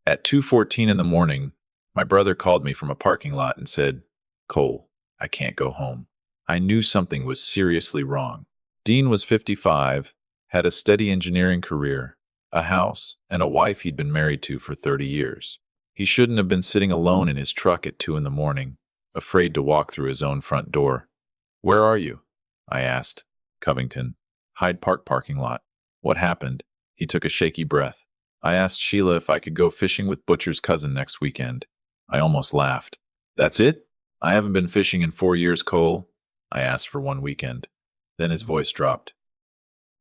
At 2:14 in the morning, my brother called me from a parking lot and said, "Cole, I can't go home." I knew something was seriously wrong. Dean was 55, had a steady engineering career, a house, and a wife he'd been married to for 30 years. He shouldn't have been sitting alone in his truck at 2 in the morning, afraid to walk through his own front door. "Where are you?" I asked. "Covington. Hyde Park parking lot." "What happened?" He took a shaky breath. "I asked Sheila if I could go fishing with Butcher's cousin next weekend." I almost laughed. "That's it? I haven't been fishing in 4 years, Cole." I asked for one weekend. Then his voice dropped.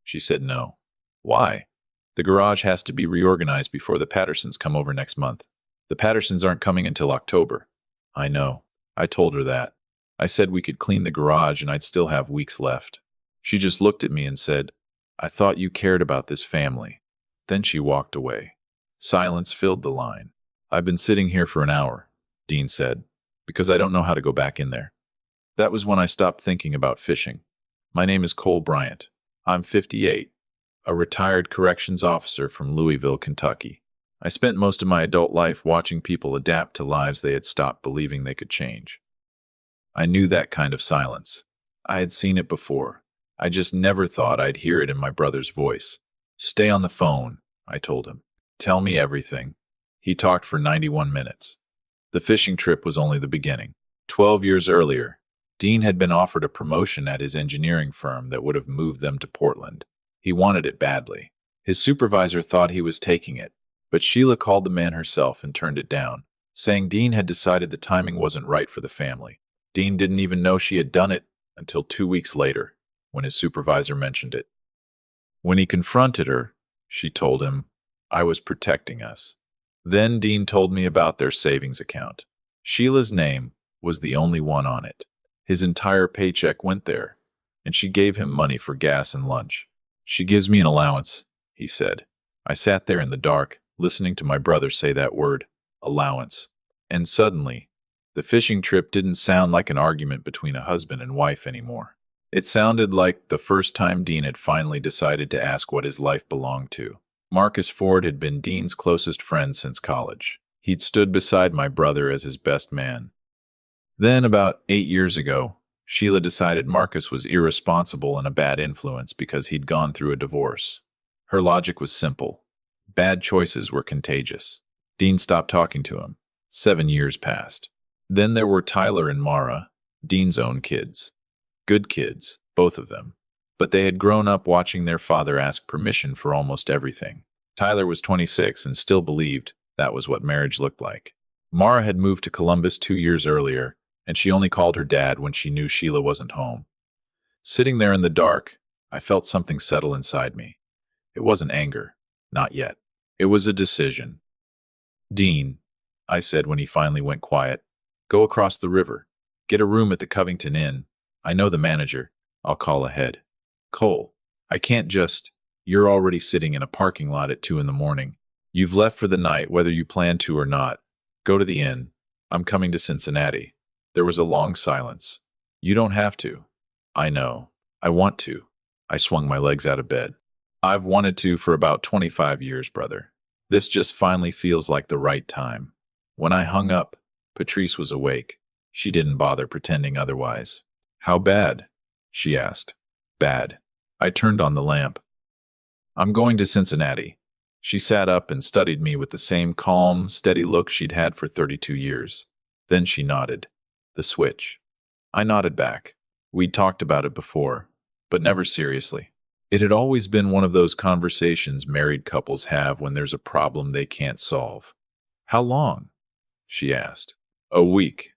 She said no. "Why?" "The garage has to be reorganized before the Pattersons come over next month." "The Pattersons aren't coming until October." "I know. I told her that. I said we could clean the garage and I'd still have weeks left." She just looked at me and said, "I thought you cared about this family." Then she walked away. Silence filled the line. "I've been sitting here for an hour," Dean said, "because I don't know how to go back in there." That was when I stopped thinking about fishing. My name is Cole Bryant. I'm 58, a retired corrections officer from Louisville, Kentucky. I spent most of my adult life watching people adapt to lives they had stopped believing they could change. I knew that kind of silence. I had seen it before. I just never thought I'd hear it in my brother's voice. "Stay on the phone," I told him. "Tell me everything." He talked for 91 minutes. The fishing trip was only the beginning. 12 years earlier, Dean had been offered a promotion at his engineering firm that would have moved them to Portland. He wanted it badly. His supervisor thought he was taking it, but Sheila called the man herself and turned it down, saying Dean had decided the timing wasn't right for the family. Dean didn't even know she had done it until 2 weeks later, when his supervisor mentioned it. When he confronted her, she told him, "I was protecting us." Then Dean told me about their savings account. Sheila's name was the only one on it. His entire paycheck went there, and she gave him money for gas and lunch. "She gives me an allowance," he said. I sat there in the dark, listening to my brother say that word, allowance. And suddenly, the fishing trip didn't sound like an argument between a husband and wife anymore. It sounded like the first time Dean had finally decided to ask what his life belonged to. Marcus Ford had been Dean's closest friend since college. He'd stood beside my brother as his best man. Then, about 8 years ago, Sheila decided Marcus was irresponsible and a bad influence because he'd gone through a divorce. Her logic was simple. Bad choices were contagious. Dean stopped talking to him. 7 years passed. Then there were Tyler and Mara, Dean's own kids. Good kids, both of them. But they had grown up watching their father ask permission for almost everything. Tyler was 26 and still believed that was what marriage looked like. Mara had moved to Columbus 2 years earlier, and she only called her dad when she knew Sheila wasn't home. Sitting there in the dark, I felt something settle inside me. It wasn't anger. Not yet. It was a decision. "Dean," I said when he finally went quiet, "go across the river. Get a room at the Covington Inn. I know the manager. I'll call ahead." "Cole, I can't just. You're already sitting in a parking lot at 2 in the morning. You've left for the night whether you plan to or not. Go to the inn. I'm coming to Cincinnati." There was a long silence. "You don't have to." "I know. I want to." I swung my legs out of bed. "I've wanted to for about 25 years, brother. This just finally feels like the right time." When I hung up, Patrice was awake. She didn't bother pretending otherwise. "How bad?" she asked. "Bad." I turned on the lamp. "I'm going to Cincinnati." She sat up and studied me with the same calm, steady look she'd had for 32 years. Then she nodded. The switch. I nodded back. We'd talked about it before, but never seriously. It had always been one of those conversations married couples have when there's a problem they can't solve. "How long?" she asked. "A week.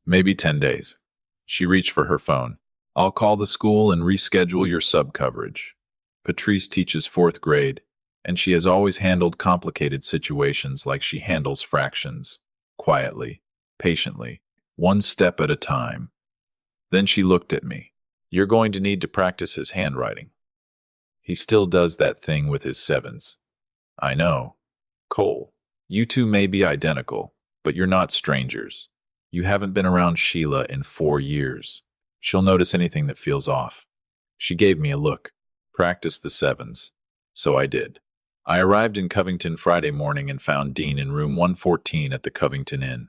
Maybe 10 days. She reached for her phone. "I'll call the school and reschedule your sub-coverage." Patrice teaches 4th grade, and she has always handled complicated situations like she handles fractions. Quietly, patiently, one step at a time. Then she looked at me. "You're going to need to practice his handwriting. He still does that thing with his sevens." "I know. Cole, you two may be identical, but you're not strangers. You haven't been around Sheila in 4 years. She'll notice anything that feels off." She gave me a look. "Practice the sevens." So I did. I arrived in Covington Friday morning and found Dean in room 114 at the Covington Inn.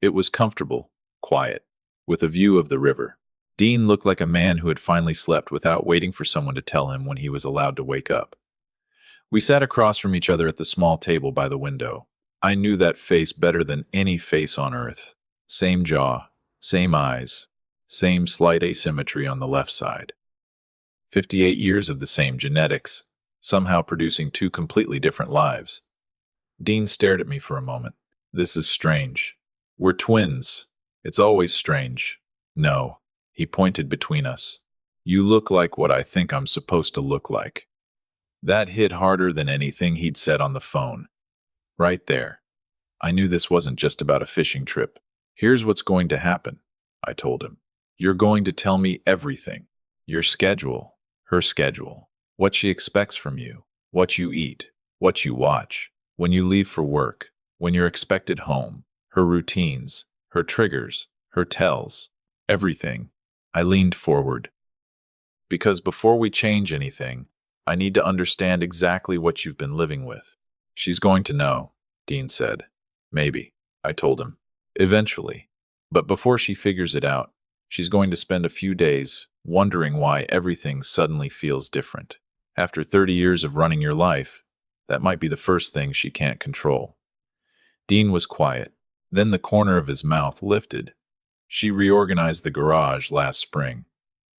It was comfortable, quiet, with a view of the river. Dean looked like a man who had finally slept without waiting for someone to tell him when he was allowed to wake up. We sat across from each other at the small table by the window. I knew that face better than any face on earth. Same jaw, same eyes, same slight asymmetry on the left side. 58 years of the same genetics, somehow producing two completely different lives. Dean stared at me for a moment. This is strange. We're twins. It's always strange. No. He pointed between us. You look like what I think I'm supposed to look like. That hit harder than anything he'd said on the phone. Right there. I knew this wasn't just about a fishing trip. Here's what's going to happen, I told him. You're going to tell me everything. Your schedule, her schedule, what she expects from you, what you eat, what you watch, when you leave for work, when you're expected home, her routines, her triggers, her tells, everything. I leaned forward. Because before we change anything, I need to understand exactly what you've been living with. She's going to know, Dean said. Maybe, I told him. Eventually. But before she figures it out, she's going to spend a few days wondering why everything suddenly feels different. After 30 years of running your life, that might be the first thing she can't control. Dean was quiet. Then the corner of his mouth lifted. She reorganized the garage last spring.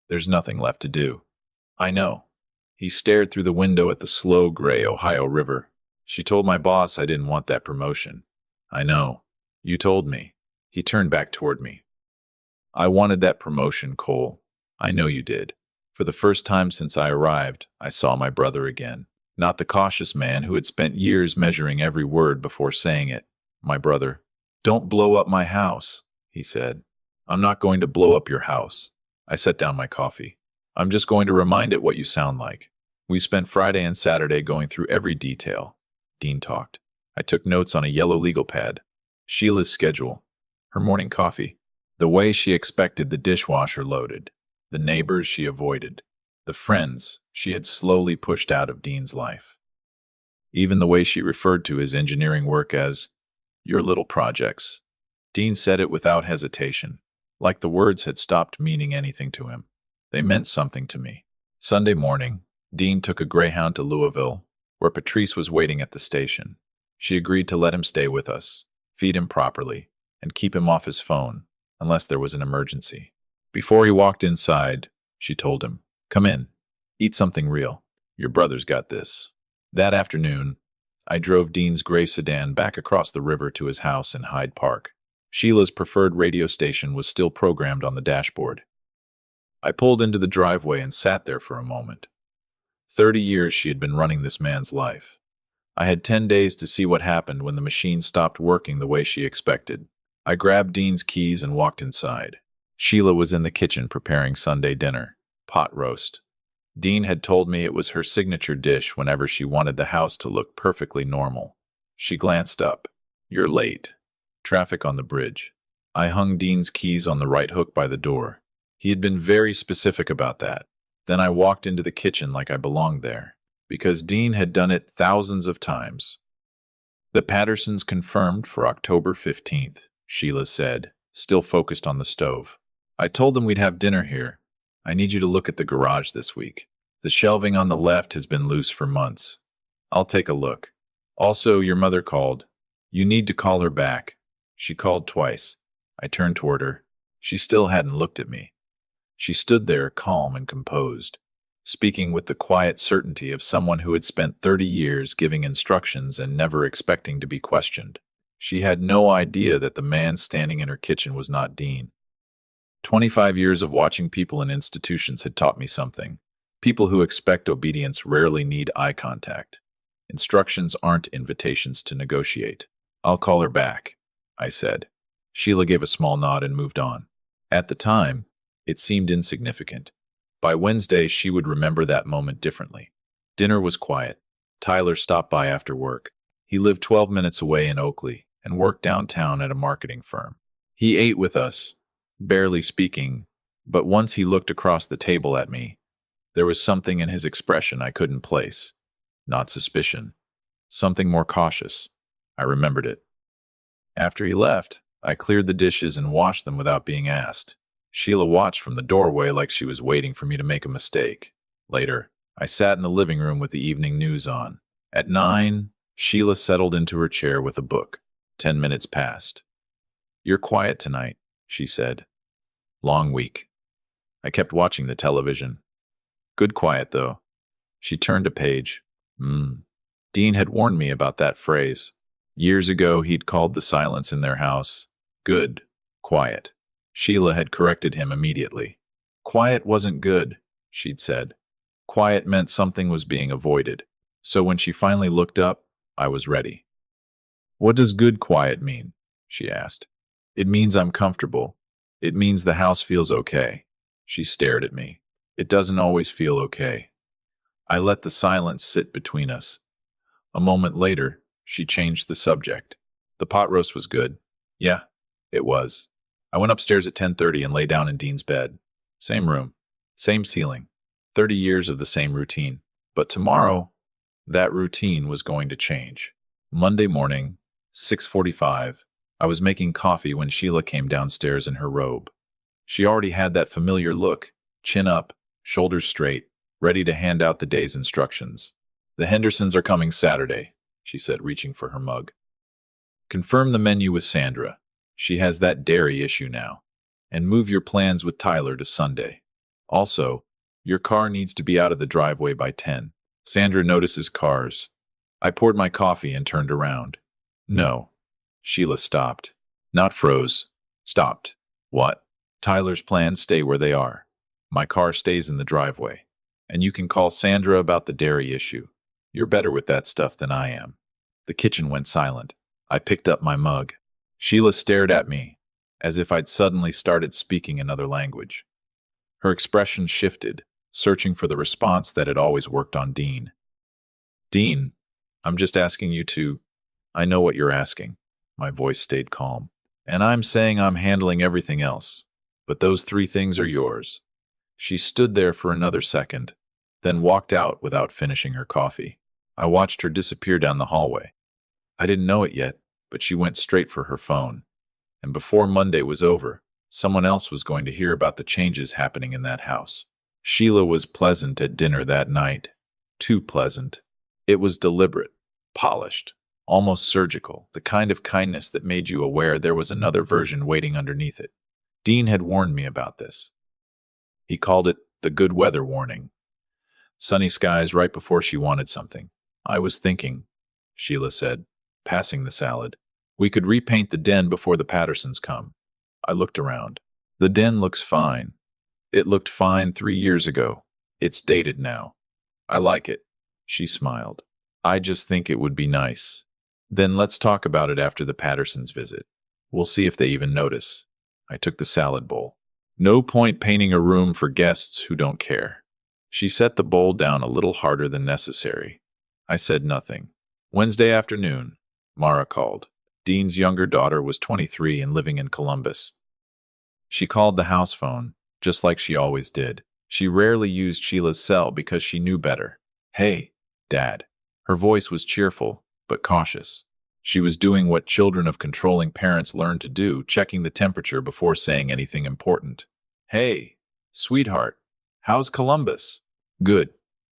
There's nothing left to do. I know. He stared through the window at the slow gray Ohio River. She told my boss I didn't want that promotion. I know. You told me. He turned back toward me. I wanted that promotion, Cole. I know you did. For the first time since I arrived, I saw my brother again. Not the cautious man who had spent years measuring every word before saying it. My brother. Don't blow up my house, he said. I'm not going to blow up your house. I set down my coffee. I'm just going to remind it what you sound like. We spent Friday and Saturday going through every detail. Dean talked. I took notes on a yellow legal pad. Sheila's schedule. Her morning coffee. The way she expected the dishwasher loaded. The neighbors she avoided. The friends she had slowly pushed out of Dean's life. Even the way she referred to his engineering work as your little projects. Dean said it without hesitation, like the words had stopped meaning anything to him. They meant something to me. Sunday morning, Dean took a Greyhound to Louisville, where Patrice was waiting at the station. She agreed to let him stay with us, feed him properly, and keep him off his phone, unless there was an emergency. Before he walked inside, she told him, "Come in. Eat something real. Your brother's got this." That afternoon, I drove Dean's gray sedan back across the river to his house in Hyde Park. Sheila's preferred radio station was still programmed on the dashboard. I pulled into the driveway and sat there for a moment. 30 years she had been running this man's life. I had 10 days to see what happened when the machine stopped working the way she expected. I grabbed Dean's keys and walked inside. Sheila was in the kitchen preparing Sunday dinner, pot roast. Dean had told me it was her signature dish whenever she wanted the house to look perfectly normal. She glanced up. "You're late. Traffic on the bridge." I hung Dean's keys on the right hook by the door. He had been very specific about that. Then I walked into the kitchen like I belonged there, because Dean had done it thousands of times. "The Pattersons confirmed for October 15th, Sheila said, still focused on the stove. "I told them we'd have dinner here. I need you to look at the garage this week. The shelving on the left has been loose for months. I'll take a look. Also, your mother called. You need to call her back." She called twice. I turned toward her. She still hadn't looked at me. She stood there, calm and composed, speaking with the quiet certainty of someone who had spent 30 years giving instructions and never expecting to be questioned. She had no idea that the man standing in her kitchen was not Dean. 25 years of watching people in institutions had taught me something. People who expect obedience rarely need eye contact. Instructions aren't invitations to negotiate. "I'll call her back," I said. Sheila gave a small nod and moved on. At the time, it seemed insignificant. By Wednesday, she would remember that moment differently. Dinner was quiet. Tyler stopped by after work. He lived 12 minutes away in Oakley and worked downtown at a marketing firm. He ate with us, barely speaking, but once he looked across the table at me, there was something in his expression I couldn't place. Not suspicion, Something more cautious. I remembered it. After he left, I cleared the dishes and washed them without being asked. Sheila watched from the doorway like she was waiting for me to make a mistake. Later, I sat in the living room with the evening news on. At 9, Sheila settled into her chair with a book. 10 minutes passed. "You're quiet tonight," she said. "Long week." I kept watching the television. "Good quiet, though." She turned a page. Dean had warned me about that phrase. Years ago, he'd called the silence in their house good quiet. Sheila had corrected him immediately. Quiet wasn't good, she'd said. Quiet meant something was being avoided. So when she finally looked up, I was ready. "What does good quiet mean?" she asked. "It means I'm comfortable. It means the house feels okay." She stared at me. "It doesn't always feel okay." I let the silence sit between us. A moment later, she changed the subject. "The pot roast was good." "Yeah, it was." I went upstairs at 10:30 and lay down in Dean's bed. Same room, same ceiling, 30 years of the same routine. But tomorrow, that routine was going to change. Monday morning, 6:45, I was making coffee when Sheila came downstairs in her robe. She already had that familiar look, chin up, shoulders straight, ready to hand out the day's instructions. "The Hendersons are coming Saturday," she said, reaching for her mug. "Confirm the menu with Sandra. She has that dairy issue now. And move your plans with Tyler to Sunday. Also, your car needs to be out of the driveway by 10. Sandra notices cars." I poured my coffee and turned around. "No." Sheila stopped. Not froze. Stopped. "What?" "Tyler's plans stay where they are. My car stays in the driveway. And you can call Sandra about the dairy issue. You're better with that stuff than I am." The kitchen went silent. I picked up my mug. Sheila stared at me, as if I'd suddenly started speaking another language. Her expression shifted, searching for the response that had always worked on Dean. "Dean, I'm just asking you to—" "I know what you're asking." My voice stayed calm. "And I'm saying I'm handling everything else. But those 3 things are yours." She stood there for another second, then walked out without finishing her coffee. I watched her disappear down the hallway. I didn't know it yet, but she went straight for her phone. And before Monday was over, someone else was going to hear about the changes happening in that house. Sheila was pleasant at dinner that night. Too pleasant. It was deliberate, polished, almost surgical, the kind of kindness that made you aware there was another version waiting underneath it. Dean had warned me about this. He called it the good weather warning. Sunny skies right before she wanted something. "I was thinking," Sheila said, passing the salad, "we could repaint the den before the Pattersons come." I looked around. "The den looks fine. It looked fine 3 years ago. It's dated now. I like it." She smiled. "I just think it would be nice." "Then let's talk about it after the Pattersons visit. We'll see if they even notice." I took the salad bowl. "No point painting a room for guests who don't care." She set the bowl down a little harder than necessary. I said nothing. Wednesday afternoon, Mara called. Dean's younger daughter was 23 and living in Columbus. She called the house phone, just like she always did. She rarely used Sheila's cell because she knew better. "Hey, Dad." Her voice was cheerful, but cautious. She was doing what children of controlling parents learn to do, checking the temperature before saying anything important. "Hey, sweetheart, how's Columbus?" "Good.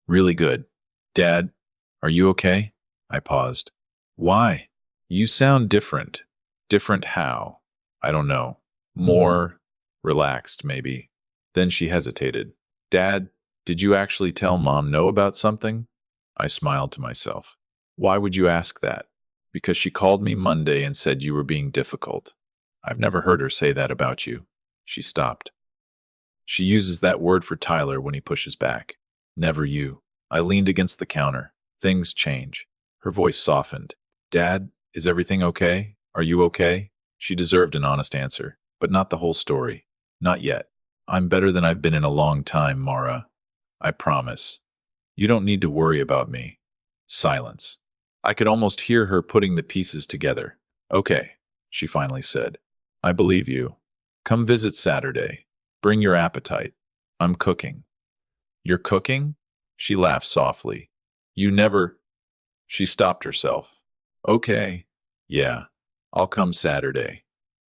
Really good." "Dad, are you okay?" I paused. "Why? You sound different." "Different how?" "I don't know. More relaxed, maybe." Then she hesitated. "Dad, did you actually tell Mom no about something?" I smiled to myself. "Why would you ask that?" "Because she called me Monday and said you were being difficult." "I've never heard her say that about you." She stopped. "She uses that word for Tyler when he pushes back. Never you." I leaned against the counter. "Things change." Her voice softened. "Dad, is everything okay? Are you okay?" She deserved an honest answer, but not the whole story. "Not yet. I'm better than I've been in a long time, Mara. I promise. You don't need to worry about me." Silence. I could almost hear her putting the pieces together. "Okay," she finally said. "I believe you. Come visit Saturday. Bring your appetite. I'm cooking." "You're cooking?" She laughed softly. "You never—" She stopped herself. Okay. Yeah. I'll come Saturday.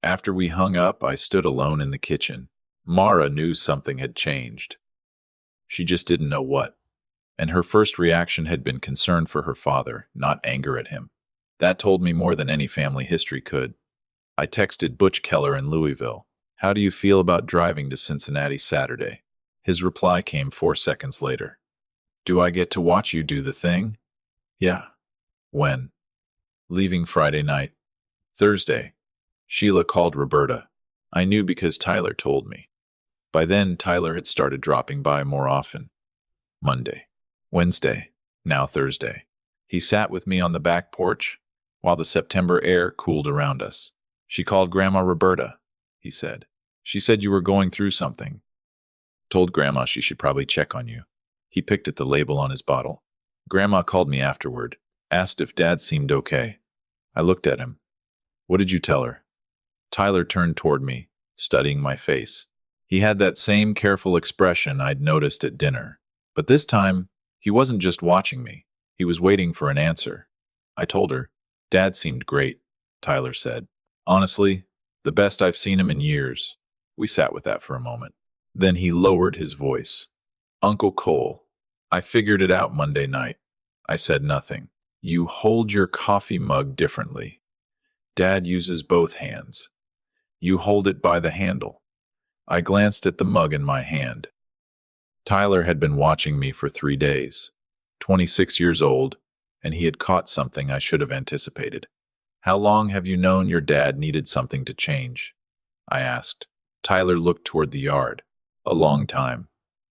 After we hung up, I stood alone in the kitchen. Mara knew something had changed. She just didn't know what. And her first reaction had been concern for her father, not anger at him. That told me more than any family history could. I texted Butch Keller in Louisville. How do you feel about driving to Cincinnati Saturday? His reply came 4 seconds later. Do I get to watch you do the thing? Yeah. When? Leaving Friday night. Thursday. Sheila called Roberta. I knew because Tyler told me. By then, Tyler had started dropping by more often. Monday. Wednesday. Now Thursday. He sat with me on the back porch while the September air cooled around us. She called Grandma Roberta, he said. She said you were going through something. Told Grandma she should probably check on you. He picked at the label on his bottle. Grandma called me afterward, asked if Dad seemed okay. I looked at him. What did you tell her? Tyler turned toward me, studying my face. He had that same careful expression I'd noticed at dinner. But this time, he wasn't just watching me. He was waiting for an answer. I told her, Dad seemed great, Tyler said. Honestly, the best I've seen him in years. We sat with that for a moment. Then he lowered his voice. Uncle Cole, I figured it out Monday night. I said nothing. You hold your coffee mug differently. Dad uses both hands. You hold it by the handle. I glanced at the mug in my hand. Tyler had been watching me for 3 days, 26 years old, and he had caught something I should have anticipated. How long have you known your dad needed something to change? I asked. Tyler looked toward the yard. A long time.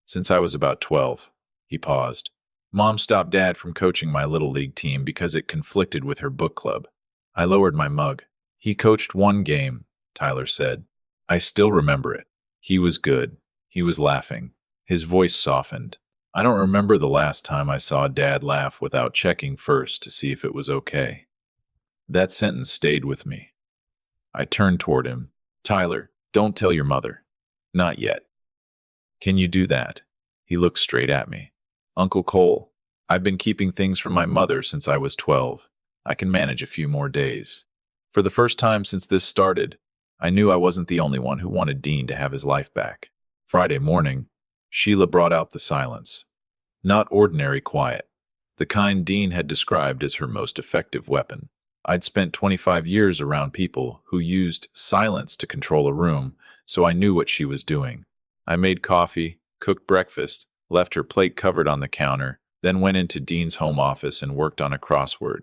Since I was about 12. He paused. Mom stopped Dad from coaching my Little League team because it conflicted with her book club. I lowered my mug. He coached 1 game, Tyler said. I still remember it. He was good. He was laughing. His voice softened. I don't remember the last time I saw Dad laugh without checking first to see if it was okay. That sentence stayed with me. I turned toward him. Tyler, don't tell your mother. Not yet. Can you do that? He looked straight at me. Uncle Cole, I've been keeping things from my mother since I was 12. I can manage a few more days. For the first time since this started, I knew I wasn't the only one who wanted Dean to have his life back. Friday morning, Sheila brought out the silence. Not ordinary quiet. The kind Dean had described as her most effective weapon. I'd spent 25 years around people who used silence to control a room, so I knew what she was doing. I made coffee, cooked breakfast, left her plate covered on the counter, then went into Dean's home office and worked on a crossword.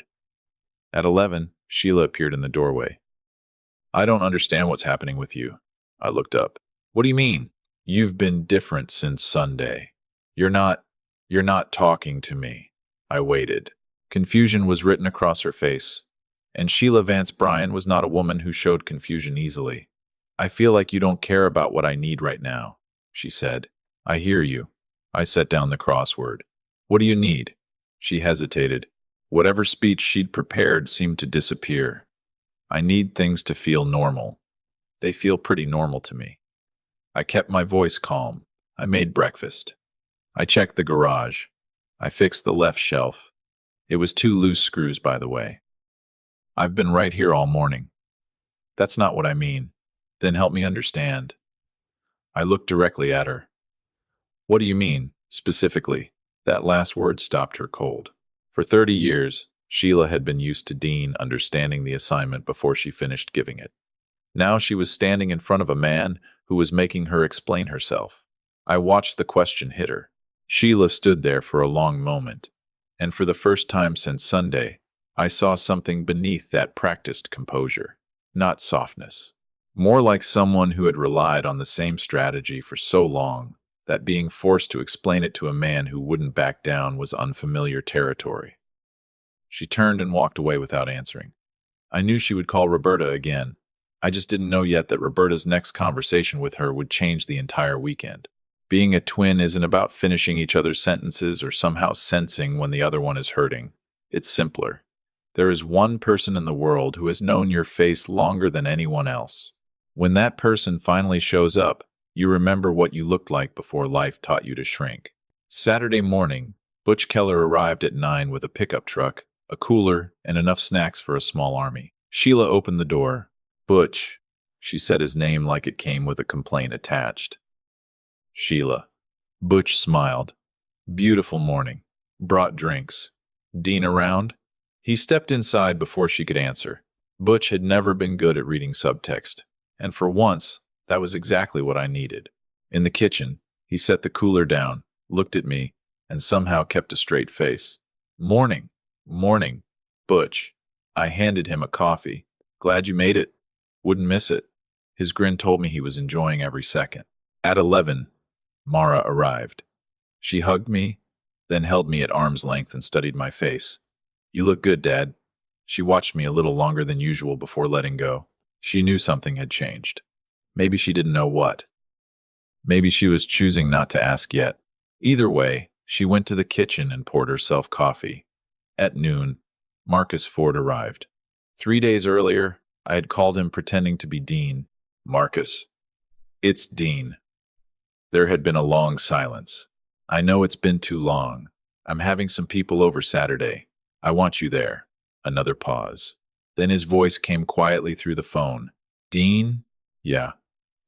At 11, Sheila appeared in the doorway. I don't understand what's happening with you. I looked up. What do you mean? You've been different since Sunday. You're not talking to me. I waited. Confusion was written across her face. And Sheila Vance Bryan was not a woman who showed confusion easily. I feel like you don't care about what I need right now, she said. I hear you. I set down the crossword. What do you need? She hesitated. Whatever speech she'd prepared seemed to disappear. I need things to feel normal. They feel pretty normal to me. I kept my voice calm. I made breakfast. I checked the garage. I fixed the left shelf. It was 2 loose screws, by the way. I've been right here all morning. That's not what I mean. Then help me understand. I looked directly at her. What do you mean, specifically? That last word stopped her cold. For 30 years, Sheila had been used to Dean understanding the assignment before she finished giving it. Now she was standing in front of a man who was making her explain herself. I watched the question hit her. Sheila stood there for a long moment, and for the first time since Sunday, I saw something beneath that practiced composure. Not softness. More like someone who had relied on the same strategy for so long that being forced to explain it to a man who wouldn't back down was unfamiliar territory. She turned and walked away without answering. I knew she would call Roberta again. I just didn't know yet that Roberta's next conversation with her would change the entire weekend. Being a twin isn't about finishing each other's sentences or somehow sensing when the other one is hurting. It's simpler. There is one person in the world who has known your face longer than anyone else. When that person finally shows up, you remember what you looked like before life taught you to shrink. Saturday morning, Butch Keller arrived at 9 with a pickup truck, a cooler, and enough snacks for a small army. Sheila opened the door. Butch. She said his name like it came with a complaint attached. Sheila. Butch smiled. Beautiful morning. Brought drinks. Dean around? He stepped inside before she could answer. Butch had never been good at reading subtext, and for once, that was exactly what I needed. In the kitchen, he set the cooler down, looked at me, and somehow kept a straight face. Morning. Morning. Butch. I handed him a coffee. Glad you made it. Wouldn't miss it. His grin told me he was enjoying every second. At 11, Mara arrived. She hugged me, then held me at arm's length and studied my face. You look good, Dad. She watched me a little longer than usual before letting go. She knew something had changed. Maybe she didn't know what. Maybe she was choosing not to ask yet. Either way, she went to the kitchen and poured herself coffee. At noon, Marcus Ford arrived. 3 days earlier, I had called him pretending to be Dean. Marcus. It's Dean. There had been a long silence. I know it's been too long. I'm having some people over Saturday. I want you there. Another pause. Then his voice came quietly through the phone. Dean? Yeah,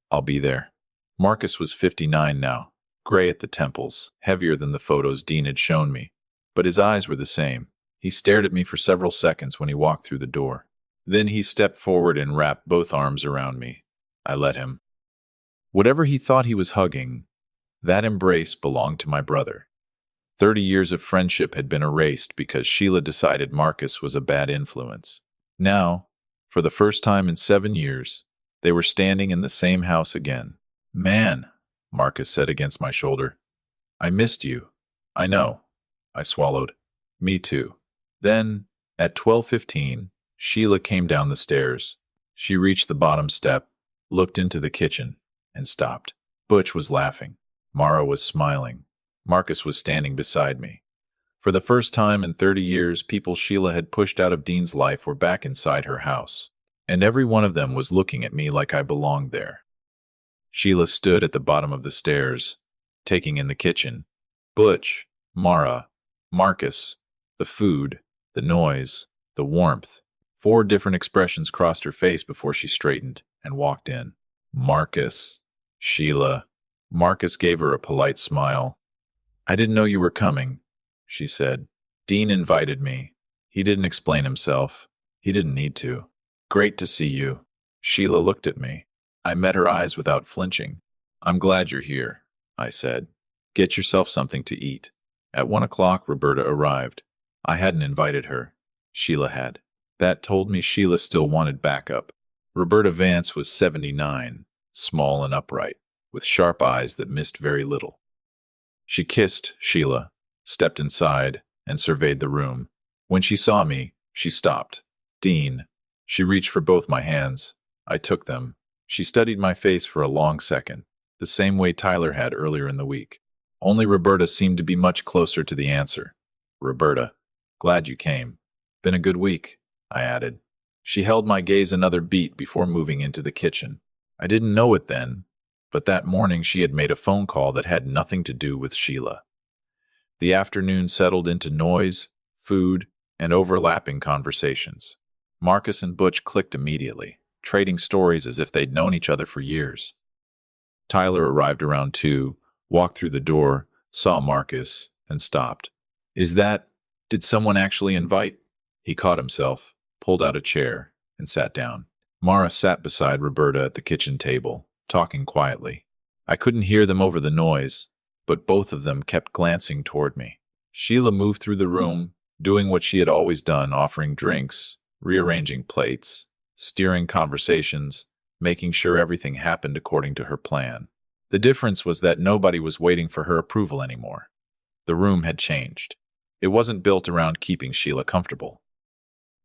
I'll be there. Marcus was 59 now, gray at the temples, heavier than the photos Dean had shown me. But his eyes were the same. He stared at me for several seconds when he walked through the door. Then he stepped forward and wrapped both arms around me. I let him. Whatever he thought he was hugging, that embrace belonged to my brother. 30 years of friendship had been erased because Sheila decided Marcus was a bad influence. Now, for the first time in 7 years, they were standing in the same house again. Man, Marcus said against my shoulder. I missed you. I know. I swallowed. Me too. Then, at 12:15, Sheila came down the stairs. She reached the bottom step, looked into the kitchen, and stopped. Butch was laughing. Mara was smiling. Marcus was standing beside me. For the first time in 30 years, people Sheila had pushed out of Dean's life were back inside her house, and every one of them was looking at me like I belonged there. Sheila stood at the bottom of the stairs, taking in the kitchen. Butch, Mara, Marcus, the food, the noise, the warmth. 4 different expressions crossed her face before she straightened and walked in. Marcus, Sheila. Marcus gave her a polite smile. I didn't know you were coming, she said. Dean invited me. He didn't explain himself. He didn't need to. Great to see you. Sheila looked at me. I met her eyes without flinching. I'm glad you're here, I said. Get yourself something to eat. At 1 o'clock, Roberta arrived. I hadn't invited her. Sheila had. That told me Sheila still wanted backup. Roberta Vance was 79, small and upright, with sharp eyes that missed very little. She kissed Sheila, stepped inside, and surveyed the room. When she saw me, she stopped. Dean. She reached for both my hands. I took them. She studied my face for a long second, the same way Tyler had earlier in the week. Only Roberta seemed to be much closer to the answer. Roberta. Glad you came. Been a good week, I added. She held my gaze another beat before moving into the kitchen. I didn't know it then, but that morning she had made a phone call that had nothing to do with Sheila. The afternoon settled into noise, food, and overlapping conversations. Marcus and Butch clicked immediately, trading stories as if they'd known each other for years. Tyler arrived around 2, walked through the door, saw Marcus, and stopped. Did someone actually invite? He caught himself, pulled out a chair, and sat down. Mara sat beside Roberta at the kitchen table, talking quietly. I couldn't hear them over the noise, but both of them kept glancing toward me. Sheila moved through the room, doing what she had always done, offering drinks, rearranging plates, steering conversations, making sure everything happened according to her plan. The difference was that nobody was waiting for her approval anymore. The room had changed. It wasn't built around keeping Sheila comfortable.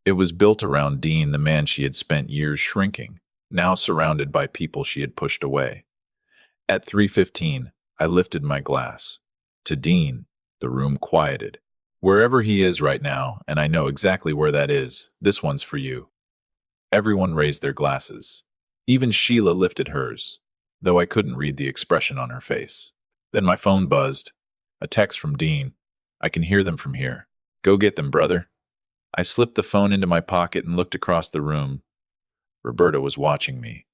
It was built around Dean, the man she had spent years shrinking, now surrounded by people she had pushed away. At 3:15, I lifted my glass. To Dean, the room quieted. Wherever he is right now, and I know exactly where that is, this one's for you. Everyone raised their glasses. Even Sheila lifted hers, though I couldn't read the expression on her face. Then my phone buzzed. A text from Dean. I can hear them from here. Go get them, brother. I slipped the phone into my pocket and looked across the room. Roberta was watching me.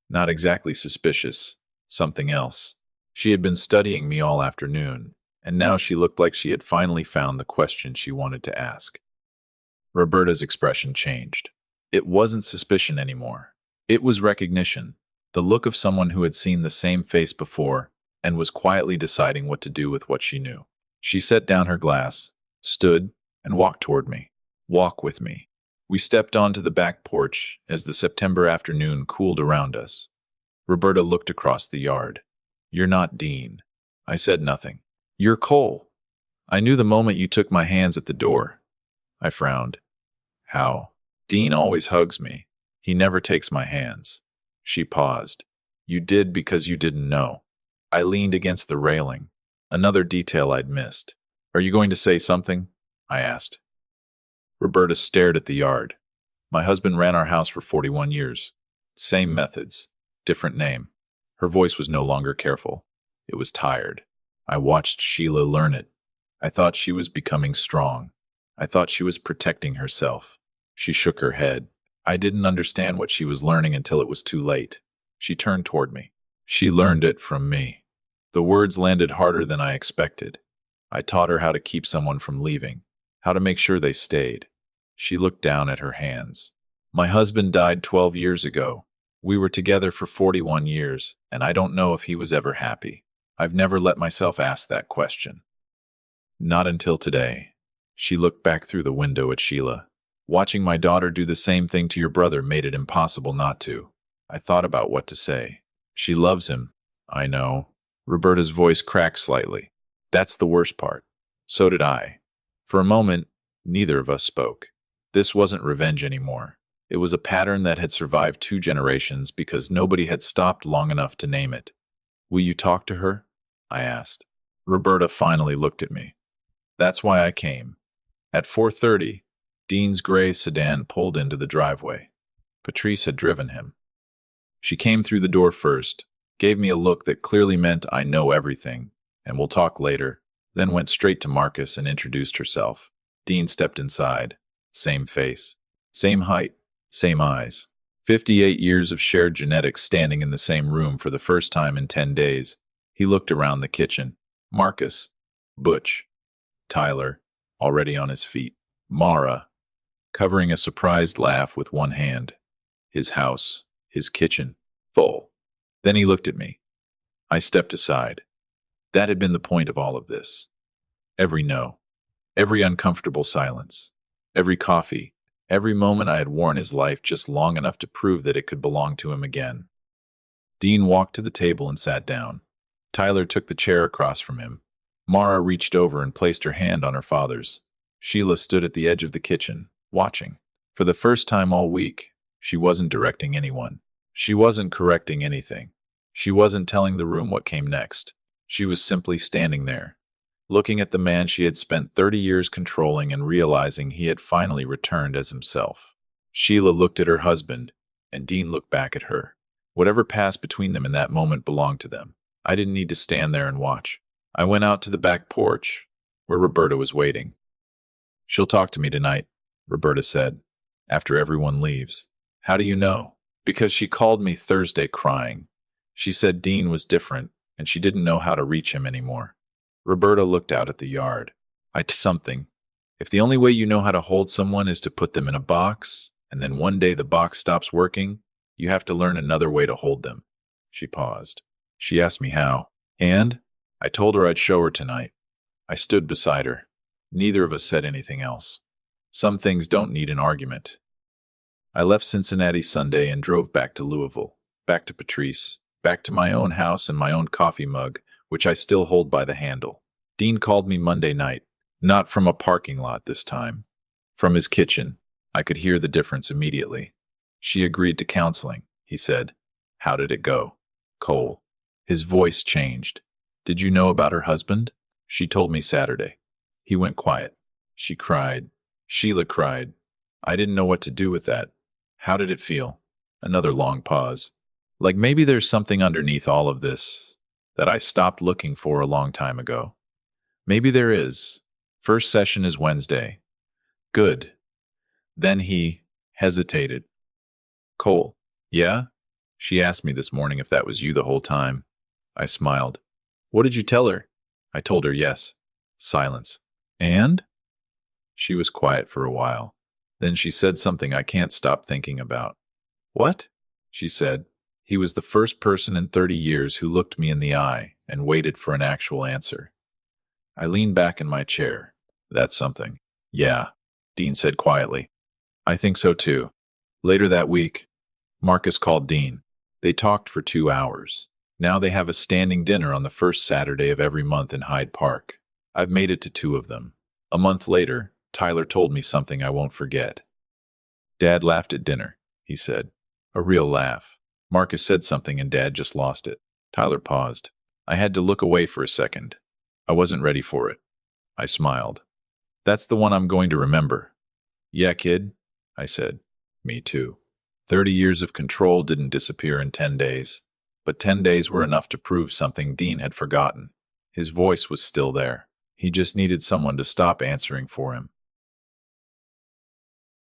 Not exactly suspicious, something else. She had been studying me all afternoon, and now she looked like she had finally found the question she wanted to ask. Roberta's expression changed. It wasn't suspicion anymore. It was recognition, the look of someone who had seen the same face before and was quietly deciding what to do with what she knew. She set down her glass, stood, and walked toward me. Walk with me. We stepped onto the back porch as the September afternoon cooled around us. Roberta looked across the yard. You're not Dean. I said nothing. You're Cole. I knew the moment you took my hands at the door. I frowned. How? Dean always hugs me. He never takes my hands. She paused. You did because you didn't know. I leaned against the railing. Another detail I'd missed. Are you going to say something? I asked. Roberta stared at the yard. My husband ran our house for 41 years. Same methods. Different name. Her voice was no longer careful. It was tired. I watched Sheila learn it. I thought she was becoming strong. I thought she was protecting herself. She shook her head. I didn't understand what she was learning until it was too late. She turned toward me. She learned it from me. The words landed harder than I expected. I taught her how to keep someone from leaving, how to make sure they stayed. She looked down at her hands. My husband died 12 years ago. We were together for 41 years, and I don't know if he was ever happy. I've never let myself ask that question. Not until today. She looked back through the window at Sheila. Watching my daughter do the same thing to your brother made it impossible not to. I thought about what to say. She loves him. I know. Roberta's voice cracked slightly. That's the worst part. So did I. For a moment, neither of us spoke. This wasn't revenge anymore. It was a pattern that had survived 2 generations because nobody had stopped long enough to name it. Will you talk to her? I asked. Roberta finally looked at me. That's why I came. At 4:30, Dean's gray sedan pulled into the driveway. Patrice had driven him. She came through the door first, gave me a look that clearly meant I know everything, and we'll talk later, then went straight to Marcus and introduced herself. Dean stepped inside. Same face, same height, same eyes. 58 years of shared genetics standing in the same room for the first time in 10 days. He looked around the kitchen. Marcus, Butch, Tyler, already on his feet. Mara, covering a surprised laugh with one hand. His house, his kitchen, full. Then he looked at me. I stepped aside. That had been the point of all of this. Every no, every uncomfortable silence, every coffee, every moment I had worn his life just long enough to prove that it could belong to him again. Dean walked to the table and sat down. Tyler took the chair across from him. Mara reached over and placed her hand on her father's. Sheila stood at the edge of the kitchen, watching. For the first time all week, she wasn't directing anyone. She wasn't correcting anything. She wasn't telling the room what came next. She was simply standing there, looking at the man she had spent 30 years controlling and realizing he had finally returned as himself. Sheila looked at her husband, and Dean looked back at her. Whatever passed between them in that moment belonged to them. I didn't need to stand there and watch. I went out to the back porch, where Roberta was waiting. She'll talk to me tonight, Roberta said, after everyone leaves. How do you know? Because she called me Thursday crying. She said Dean was different, and she didn't know how to reach him anymore. Roberta looked out at the yard. Something. If the only way you know how to hold someone is to put them in a box, and then one day the box stops working, you have to learn another way to hold them. She paused. She asked me how, and I told her I'd show her tonight. I stood beside her. Neither of us said anything else. Some things don't need an argument. I left Cincinnati Sunday and drove back to Louisville, back to Patrice, back to my own house and my own coffee mug, which I still hold by the handle. Dean called me Monday night, not from a parking lot this time. From his kitchen. I could hear the difference immediately. She agreed to counseling, he said. How did it go? Cole. His voice changed. Did you know about her husband? She told me Saturday. He went quiet. She cried. Sheila cried. I didn't know what to do with that. How did it feel? Another long pause. Like maybe there's something underneath all of this that I stopped looking for a long time ago. Maybe there is. First session is Wednesday. Good. Then he hesitated. Cole, yeah? She asked me this morning if that was you the whole time. I smiled. What did you tell her? I told her yes. Silence. And? She was quiet for a while. Then she said something I can't stop thinking about. What? She said. He was the first person in 30 years who looked me in the eye and waited for an actual answer. I leaned back in my chair. That's something. Yeah, Dean said quietly. I think so too. Later that week, Marcus called Dean. They talked for 2 hours. Now they have a standing dinner on the first Saturday of every month in Hyde Park. I've made it to 2 of them. A month later, Tyler told me something I won't forget. Dad laughed at dinner, he said. A real laugh. Marcus said something and Dad just lost it. Tyler paused. I had to look away for a second. I wasn't ready for it. I smiled. That's the one I'm going to remember. Yeah, kid, I said. Me too. 30 years of control didn't disappear in 10 days. But 10 days were enough to prove something Dean had forgotten. His voice was still there. He just needed someone to stop answering for him.